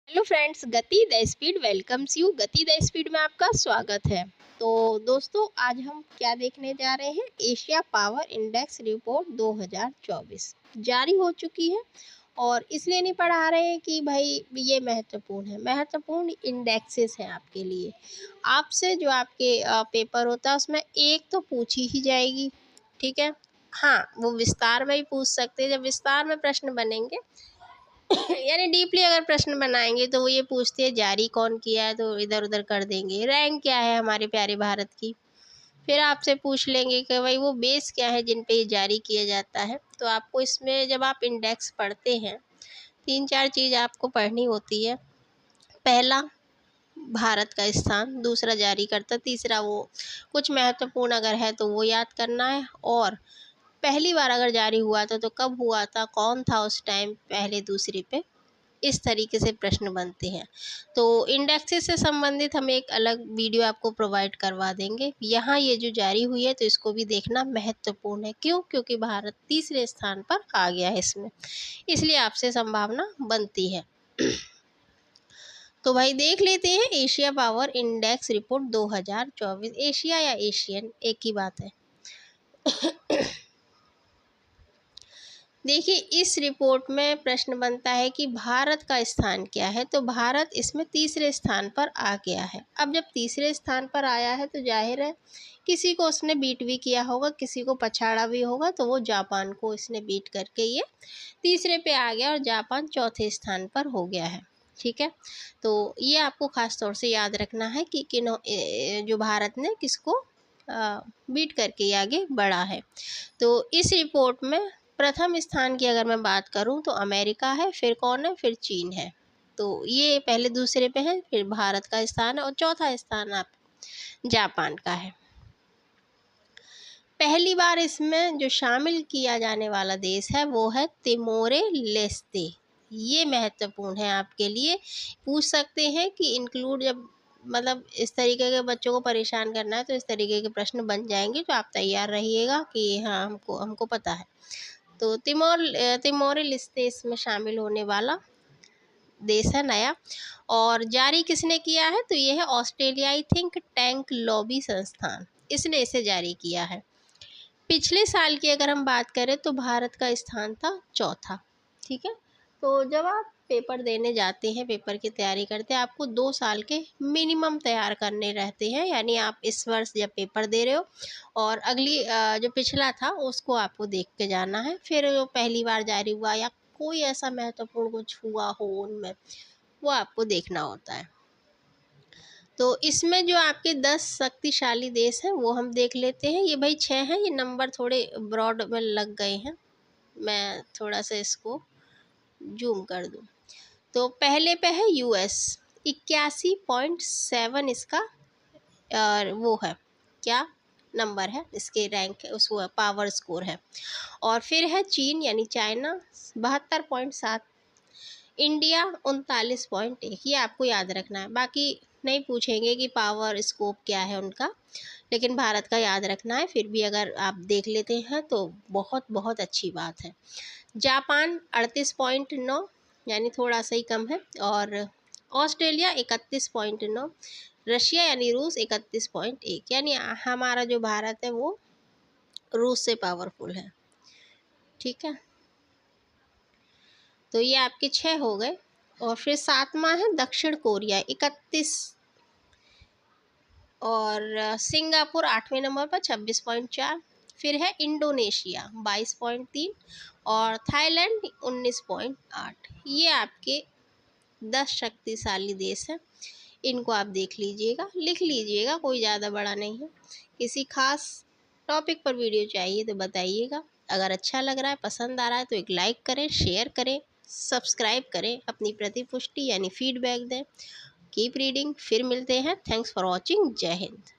Hello friends, गति the speed welcomes you. गति the speed में आपका स्वागत है। तो दोस्तों, आज हम क्या देखने जा रहे हैं? एशिया पावर इंडेक्स रिपोर्ट 2024 जारी हो चुकी है। और इसलिए नहीं पढ़ा रहे हैं कि भाई ये महत्वपूर्ण है। महत्वपूर्ण इंडेक्सेस हैं आपके लिए। आपसे जो आपके पेपर होता है उसमें एक तो पूछी ही जाएगी, ठीक है। हाँ, वो विस्तार में भी पूछ सकते हैं। जब विस्तार में प्रश्न बनेंगे यानी डीपली अगर प्रश्न बनाएंगे तो वो ये पूछते हैं जारी कौन किया है, तो इधर उधर कर देंगे। रैंक क्या है हमारे प्यारे भारत की। फिर आपसे पूछ लेंगे कि भाई वो बेस क्या है जिन पे ये जारी किया जाता है। तो आपको इसमें जब आप इंडेक्स पढ़ते हैं, तीन चार चीज़ आपको पढ़नी होती है। पहला, भारत का स्थान। दूसरा, जारी करता। तीसरा, वो कुछ महत्वपूर्ण अगर है तो वो याद करना है। और पहली बार अगर जारी हुआ था तो कब हुआ था, कौन था उस टाइम पहले दूसरे पे। इस तरीके से प्रश्न बनते हैं। तो इंडेक्सेस से संबंधित हम एक अलग वीडियो आपको प्रोवाइड करवा देंगे। यहाँ ये जो जारी हुई है तो इसको भी देखना महत्वपूर्ण है। क्यों? क्योंकि भारत तीसरे स्थान पर आ गया है इसमें, इसलिए आपसे संभावना बनती है। तो भाई देख लेते हैं Asia power index report 2024। Asia या एशियन एक ही बात है। देखिए, इस रिपोर्ट में प्रश्न बनता है कि भारत का स्थान क्या है। तो भारत इसमें तीसरे स्थान पर आ गया है। अब जब तीसरे स्थान पर आया है तो जाहिर है किसी को उसने बीट भी किया होगा, किसी को पछाड़ा भी होगा। तो वो जापान को इसने बीट करके ये तीसरे पे आ गया और जापान चौथे स्थान पर हो गया है, ठीक है। तो ये आपको ख़ास तौर से याद रखना है कि जो भारत ने किसको बीट करके आगे बढ़ा है। तो इस रिपोर्ट में प्रथम स्थान की अगर मैं बात करूं तो अमेरिका है, फिर कौन है, फिर चीन है। तो ये पहले दूसरे पे है, फिर भारत का स्थान है और चौथा स्थान आप जापान का है। पहली बार इसमें जो शामिल किया जाने वाला देश है वो है तिमोरे लेस्ते। ये महत्वपूर्ण है आपके लिए। पूछ सकते हैं कि इंक्लूड, जब मतलब इस तरीके के बच्चों को परेशान करना है तो इस तरीके के प्रश्न बन जाएंगे। तो आप तैयार रहिएगा कि हाँ, हमको पता है। तो तिमोर लेस्ते इसमें शामिल होने वाला देश है नया। और जारी किसने किया है? तो ये है ऑस्ट्रेलियाई थिंक टैंक लॉबी संस्थान, इसने इसे जारी किया है। पिछले साल की अगर हम बात करें तो भारत का स्थान था चौथा, ठीक है। तो जब आप पेपर देने जाते हैं, पेपर की तैयारी करते हैं, आपको 2 साल के मिनिमम तैयार करने रहते हैं। यानी आप इस वर्ष जब पेपर दे रहे हो और अगली जो पिछला था उसको आपको देख के जाना है। फिर जो पहली बार जारी हुआ या कोई ऐसा महत्वपूर्ण कुछ हुआ हो उनमें, वो आपको देखना होता है। तो इसमें जो आपके 10 शक्तिशाली देश हैं वो हम देख लेते हैं। ये भाई 6 हैं, ये नंबर थोड़े ब्रॉड में लग गए हैं, मैं थोड़ा सा इसको जूम कर दूं। तो पहले पे है यूएस, 81.7 इसका वो है, क्या नंबर है, इसके रैंक है, उसको पावर स्कोर है। और फिर है चीन यानी चाइना, 72.7। इंडिया 39.1। ये आपको याद रखना है। बाकी नहीं पूछेंगे कि पावर स्कोप क्या है उनका, लेकिन भारत का याद रखना है। फिर भी अगर आप देख लेते हैं तो बहुत बहुत अच्छी बात है। जापान 38.9 यानी थोड़ा सा ही कम है। और ऑस्ट्रेलिया 31.9। रशिया यानी रूस 31.1। यानी हमारा जो भारत है वो रूस से पावरफुल है, ठीक है। तो ये आपके 6 हो गए। और फिर 7वां है दक्षिण कोरिया 31। और सिंगापुर 8वें नंबर पर 26.4। फिर है इंडोनेशिया 22.3 और थाईलैंड 19.8। ये आपके 10 शक्तिशाली देश हैं। इनको आप देख लीजिएगा, लिख लीजिएगा, कोई ज़्यादा बड़ा नहीं है। किसी खास टॉपिक पर वीडियो चाहिए तो बताइएगा। अगर अच्छा लग रहा है, पसंद आ रहा है तो एक लाइक करें, शेयर करें, सब्सक्राइब करें, अपनी प्रतिपुष्टि यानी फीडबैक दें। Keep reading. फिर मिलते हैं। Thanks for watching. जय हिंद।